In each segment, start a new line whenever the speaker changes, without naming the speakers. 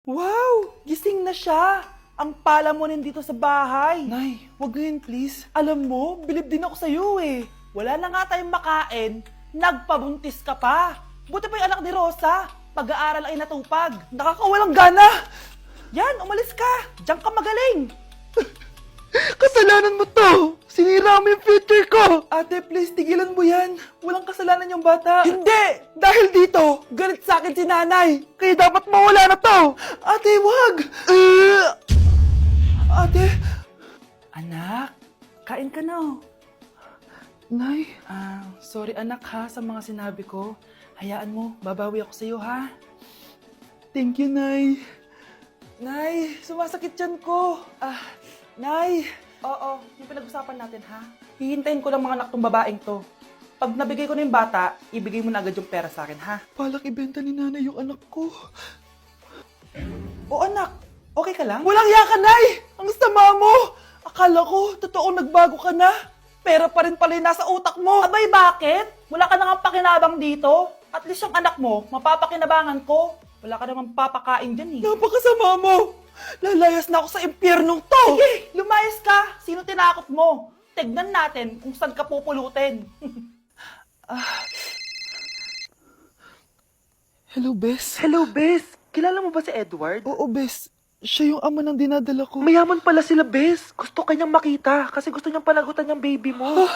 Wow! Gising na siya! Ang pala mo rin dito sa bahay. Nay, wag ngayon please. Alam mo, bilib din ako sa'yo eh. Wala na nga tayong makain, nagpabuntis ka pa. Buti pa yung anak ni Rosa, pag-aaral ay natupag. Nakakawalang gana! Yan, umalis ka! Diyan ka magaling! Kasalanan mo to! Sinira mo yung future ko! Ate, please, tigilan mo yan. Walang kasalanan yung bata. Hindi! Dahil dito, galit sa akin si nanay. Kaya dapat mawala na to! Ate, wag! Ate! Anak, kain ka na. Nay? Sorry anak ha sa mga sinabi ko. Hayaan mo, babawi ako sa'yo ha. Thank you, Nay. Nay, sumasakit yan ko. Nay! Oo, yung pinag-usapan natin ha. Hihintayin ko lang mga anak tong babaeng to. Pag nabigay ko na yung bata, ibigay mo na agad yung pera sa akin ha. Palak ibenta ni nanay yung anak ko. O anak, okay ka lang? Walang hiya ka, Nay! Ang sama mo! Akala ko, totoo nagbago ka na. Pera pa rin pala yung nasa utak mo. Abay, bakit? Wala ka nang pakinabang dito. At least yung anak mo, mapapakinabangan ko. Wala ka namang papakain dyan eh. Napakasama mo! Lalayas na ako sa impyernong to! Sige, lumayas ka! Sino tinakot mo? Tignan natin kung saan ka pupulutin. Hello, Bes. Hello, Bes. Kilala mo ba si Edward? Oo, Bes. Siya yung ama ng dinadala ko. Mayaman pala sila, Bes. Gusto kanyang makita kasi gusto niyang panagutan yung baby mo.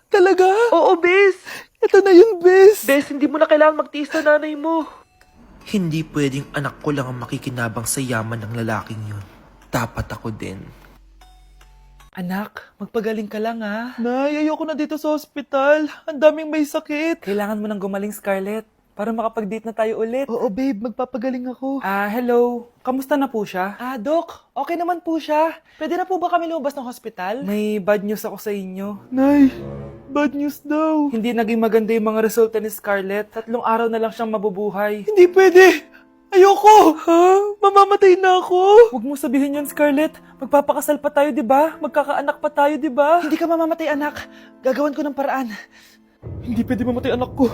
Talaga? Oo, Bes. Ito na yun, Bes. Bes, hindi mo na kailangan magtiis na nanay mo.
Hindi pwedeng anak ko lang ang makikinabang sa yaman ng lalaking yun. Dapat ako din.
Anak, magpagaling ka lang ha. Nay, ayoko na dito sa ospital. Ang daming may sakit. Kailangan mo nang gumaling, Scarlett. Para makapag-date na tayo ulit. Oo, babe. Magpapagaling ako. Hello. Kamusta na po siya? Doc. Okay naman po siya. Pwede na po ba kami lumabas ng hospital? May bad news ako sa inyo. Nay, bad news daw. Hindi naging maganda yung mga resulta ni Scarlett. 3 araw na lang siyang mabubuhay. Hindi pwede! Ayoko! Ha? Mamamatay na ako! Huwag mo sabihin yun, Scarlett. Magpapakasal pa tayo, di ba? Magkakaanak pa tayo, di ba? Hindi ka mamamatay, anak. Gagawan ko ng paraan. Hindi pwede mamatay anak ko.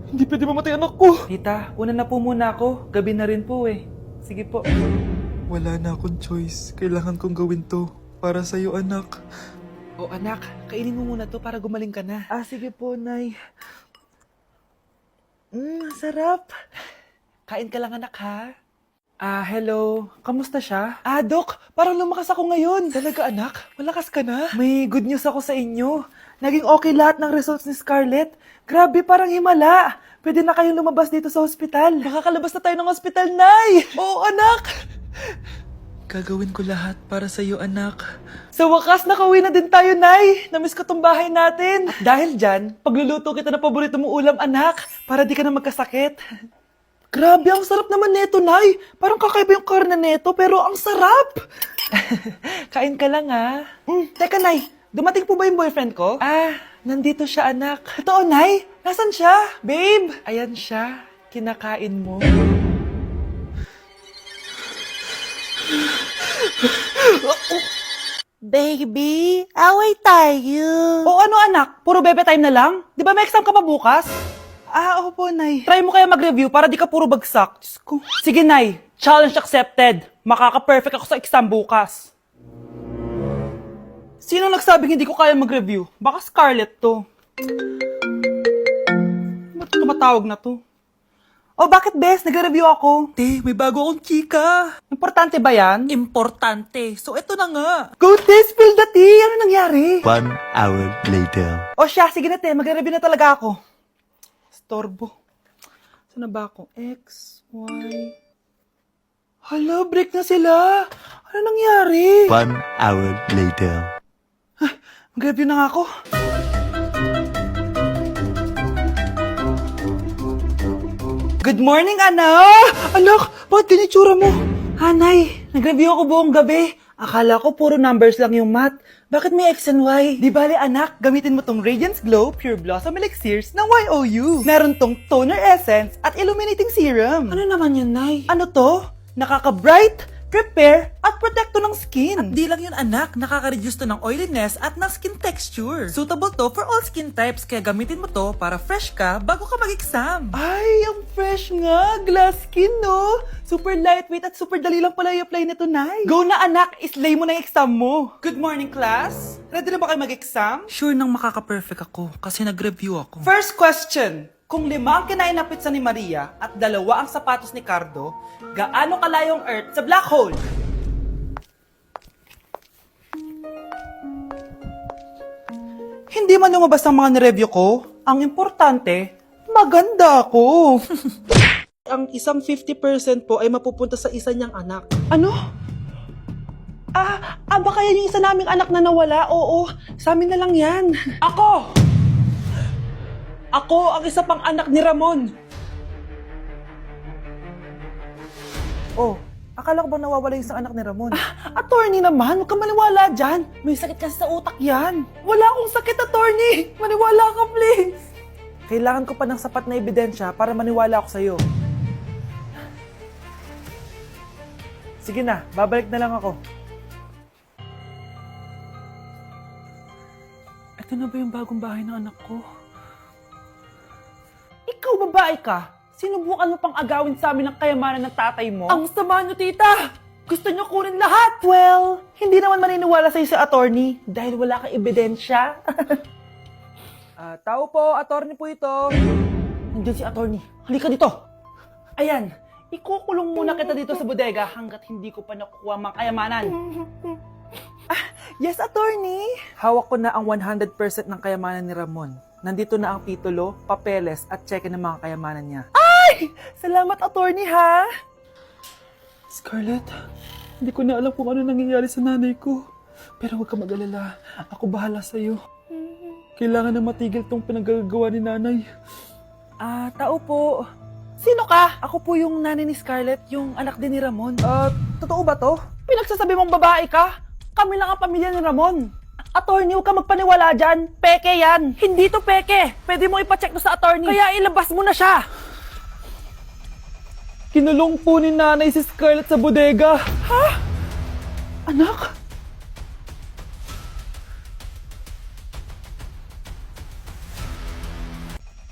Hindi pwede mamatay anak ko. Tita, una na po muna ako. Gabi na rin po eh. Sige po. Wala na akong choice. Kailangan kong gawin to. Para sa'yo, anak. O anak, kainin mo muna to para gumaling ka na. Sige po, Nay. Sarap. Kain ka lang, anak, ha? Hello. Kamusta siya? Doc, parang lumakas ako ngayon. Talaga, anak? Malakas ka na? May good news ako sa inyo. Naging okay lahat ng results ni Scarlett. Grabe, parang himala. Pwede na kayong lumabas dito sa ospital. Makakalabas na tayo ng ospital, Nay! Oo, anak! Gagawin ko lahat para sa'yo, anak. Sa wakas, nakauwi na din tayo, Nay. Namiss ko tong bahay natin. At dahil dyan, pagluluto kita na paborito mong ulam, anak, para di ka na magkasakit. Grabe, ang sarap naman neto, Nay. Parang kakaiba yung karne neto, pero ang sarap. Kain ka lang, ha? Teka, Nay. Dumating po ba yung boyfriend ko? Nandito siya, anak. Totoo, Nay? Nasaan siya? Babe! Ayan siya. Kinakain mo.
Baby, away tayo.
O ano, anak? Puro bebe time na lang? Di ba may exam ka pa bukas? Opo, Nay. Try mo kaya mag-review para di ka puro bagsak. Diyos ko. Sige, Nay. Challenge accepted. Makaka-perfect ako sa exam bukas. Sino nagsabing hindi ko kaya mag-review? Baka Scarlett to. Ba't tumatawag na to? Bakit, Bes? Nag-review ako. May bago akong chika. Importante ba yan?
Importante. So, ito na nga.
Go, Tess! Spill the tea! Ano nangyari?
1 hour later.
Siya. Sige na, te. Mag-review na talaga ako. Storbo. Saan na ba ako? X, Y... Hala, break na sila. Ano nangyari?
1 hour later.
Mag-review na nga ako. Good morning, anak! Anak, bakit kinitsura mo? Hanay, nag-review ako buong gabi. Akala ko puro numbers lang yung math. Bakit may X and Y? Di bale, anak, gamitin mo tong Radiance Glow Pure Blossom Elixirs ng YOU. Meron tong toner essence at illuminating serum. Ano naman yun, Nay? Ano to? Nakaka-bright, repair, at protekto ng skin.
At di lang yun anak, nakaka-reduce to ng oiliness at ng skin texture. Suitable to for all skin types, kaya gamitin mo to para fresh ka bago ka mag-exam.
Ay, ang fresh nga. Glass skin, no? Super lightweight at super dali lang pala i-apply nito, Nay. Go na, anak. Islay mo na yung exam mo. Good morning, class. Ready na ba kayo mag-exam?
Sure nang makaka-perfect ako kasi nag-review ako.
First question. Kung 5 ang kinain na pizza ni Maria at 2 ang sapatos ni Cardo, gaano kalayo ang Earth sa black hole? Hindi man lumabas ang mga nireview ko, ang importante, maganda ako. Ang isang 50% po ay mapupunta sa isa niyang anak. Ano? Baka yan yung isa naming anak na nawala? Oo, sa amin na lang yan. Ako! Ako ang isa pang anak ni Ramon. Oh, akala ko ba nawawala yung isang anak ni Ramon? Attorney naman, huwag ka maniwala dyan. May sakit kasi sa utak yan. Wala akong sakit, attorney. Maniwala ka, please. Kailangan ko pa ng sapat na ebidensya para maniwala ako sa'yo. Sige na, babalik na lang ako. Ito na ba yung bagong bahay ng anak ko? Ikaw babae ka? Sinubukan mo pang agawin sa amin ang kayamanan ng tatay mo? Ang sama nyo, tita! Gusto nyo kunin lahat! Well, hindi naman maniniwala sa'yo si attorney dahil wala kang ebidensya. Tao po, attorney po ito. Nandiyan si attorney. Halika dito. Ayan, ikukulong muna kita dito sa bodega hanggat hindi ko pa nakukuha mga kayamanan. Yes, attorney. Hawak ko na ang 100% ng kayamanan ni Ramon. Nandito na ang titulo, papeles at cheque ng mga kayamanan niya. Ay! Salamat, attorney, ha? Scarlett, hindi ko na alam kung ano nangyayari sa nanay ko. Pero huwag ka mag-alala. Ako bahala sa'yo. Kailangan na matigil tong pinagagawa ni nanay. Tao po. Sino ka? Ako po yung nanay ni Scarlett, yung anak din ni Ramon. Totoo ba to? Pinagsasabi mong babae ka? Kami lang ang pamilya ni Ramon. Attorney, huwag ka magpaniwala dyan. Peke yan. Hindi to peke. Pwede mo ipacheck to sa attorney. Kaya ilabas mo na siya. Kinulong po ni nanay si Scarlett sa bodega. Ha? Anak?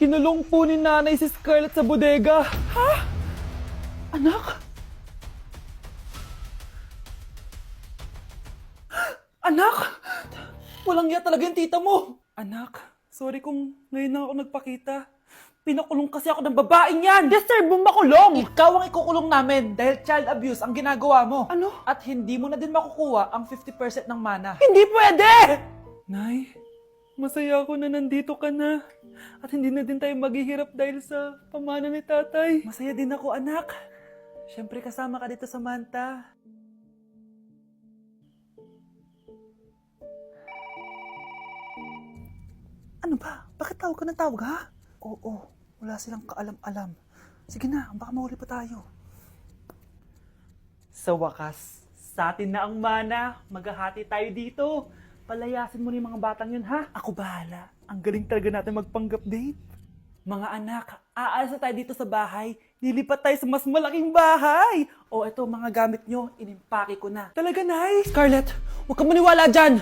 Kinulong po ni nanay si Scarlett sa bodega. Ha? Anak? Anak? Walang iya talaga yung tita mo. Anak, sorry kung ngayon na ako nagpakita. Pinakulong kasi ako ng babaeng yan. Deserve mong makulong. Ikaw ang ikukulong namin dahil child abuse ang ginagawa mo. Ano? At hindi mo na din makukuha ang 50% ng mana. Hindi pwede! Nay, masaya ako na nandito ka na. At hindi na din tayo maghihirap dahil sa pamana ni tatay. Masaya din ako, anak. Siyempre kasama ka dito sa Manta. Ano ba? Bakit tawag ka ng tawag, ha? Oo, wala silang kaalam-alam. Sige na, baka mahuli pa tayo. Sa wakas, sa atin na ang mana. Maghahati tayo dito. Palayasin mo na yung mga batang yun, ha? Ako bahala. Ang galing talaga natin magpanggap date. Mga anak, aalis na tayo dito sa bahay. Lilipat tayo sa mas malaking bahay. O eto, mga gamit nyo, inimpake ko na. Talaga, Nay? Scarlett, huwag ka maniwala dyan.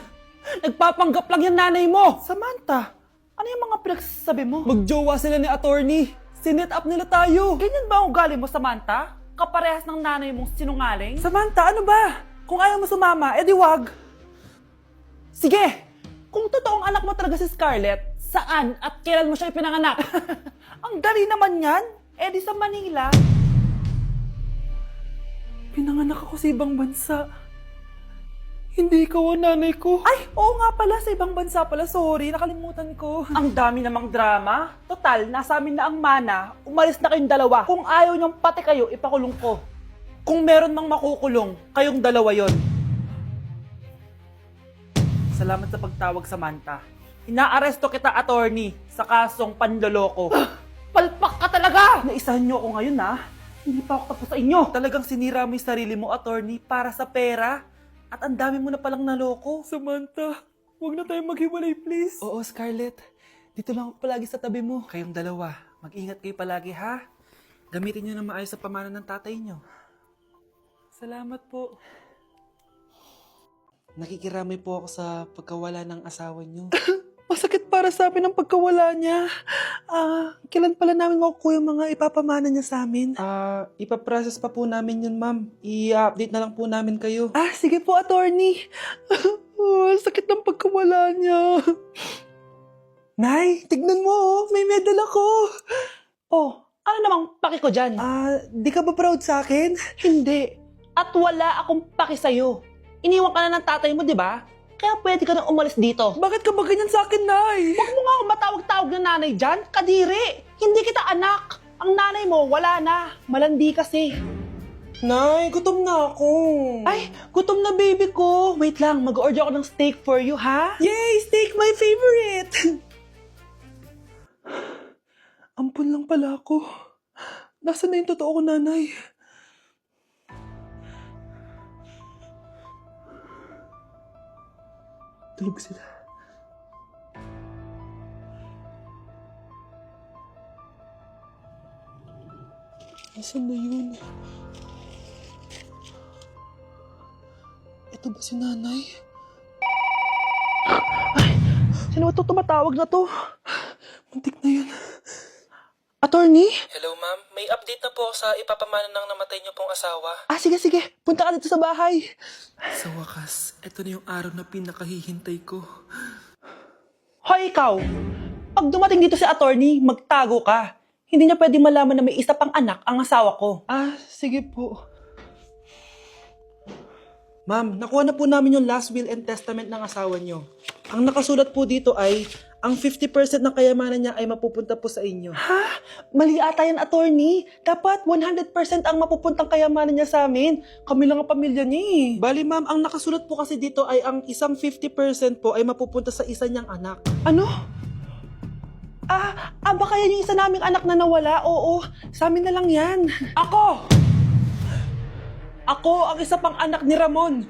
Nagpapanggap lang yung nanay mo. Samantha, ano yung mga pinagsasabi mo? Magjowa sila ni attorney. Sinet up nila tayo. Ganyan ba ang ugali mo, Samantha? Kaparehas ng nanay mong sinungaling? Samantha, ano ba? Kung ayaw mo sumama, edi wag. Sige, kung totoong anak mo talaga si Scarlett, saan at kailan mo siya ipinanganak? Ang dali naman yan. Edi sa Manila. Pinanganak ako sa ibang bansa. Hindi ikaw ang nanay ko. Ay, oo nga pala, sa ibang bansa pala. Sorry, nakalimutan ko. Ang dami namang drama. Total, nasa amin na ang mana. Umalis na kayong dalawa. Kung ayaw niyong pati kayo, ipakulong ko. Kung meron mang makukulong, kayong dalawa yon. Salamat sa pagtawag, Samantha. Inaaresto kita, attorney, sa kasong panloloko. Palpak ka talaga! Naisahan niyo ako ngayon, ha? Hindi pa ako tapos sa inyo. Talagang sinira mo yung sarili mo, attorney, para sa pera. At ang dami mo na palang naloko. Samantha, huwag na tayong maghiwalay, please. Oo, Scarlett. Dito lang ako palagi sa tabi mo. Kayong dalawa, mag-ingat kayo palagi, ha? Gamitin nyo na maayos sa pamana ng tatay nyo. Salamat po. Nakikiramay po ako sa pagkawala ng asawa niyo. Masakit para sa amin ang pagkawala niya. Kailan pala namin makukuha yung mga ipapamana niya sa amin? Ipaprocess pa po namin yun, ma'am. I-update na lang po namin kayo. Sige po, attorney. Sakit ng pagkawala niya. Nay, tignan mo, may medal ako.
Ano namang paki ko dyan?
Di ka ba proud sa akin?
Hindi. At wala akong paki sa'yo. Iniwan ka na ng tatay mo, di ba? Kaya pwede ka na umalis dito.
Bakit ka ba ganyan sa akin, Nay?
Huwag mo nga akong matawag-tawag na nanay dyan. Kadiri. Hindi kita anak. Ang nanay mo, wala na. Malandi kasi.
Nay, gutom na ako.
Ay, gutom na baby ko. Wait lang, mag-order ako ng steak for you, ha?
Yay! Steak, my favorite! Ampun lang pala ako. Nasaan na yung totoo ko, nanay? Tulog sila. Nasaan na yun? Ito ba si nanay?
Sino ito tumatawag na to?
Muntik na yun.
Attorney?
Hello, ma'am. May update na po sa ipapamana ng namatay niyo pong asawa.
Sige. Punta ka dito sa bahay.
Sa wakas, ito na yung araw na pinakahihintay ko.
Hoy, ikaw! Pag dumating dito si attorney, magtago ka. Hindi niya pwede malaman na may isa pang anak ang asawa ko.
Sige po. Ma'am, nakuha na po namin yung last will and testament ng asawa niyo. Ang nakasulat po dito ay, ang 50% ng kayamanan niya ay mapupunta po sa inyo.
Mali ata yan, attorney. Dapat 100% ang mapupuntang kayamanan niya sa amin. Kami lang ang pamilya niya eh.
Bali ma'am, ang nakasulat po kasi dito ay ang isang 50% po ay mapupunta sa isa niyang anak.
Ano? Baka yan yung isa naming anak na nawala. Oo, sa amin na lang yan. Ako ang isa pang anak ni Ramon.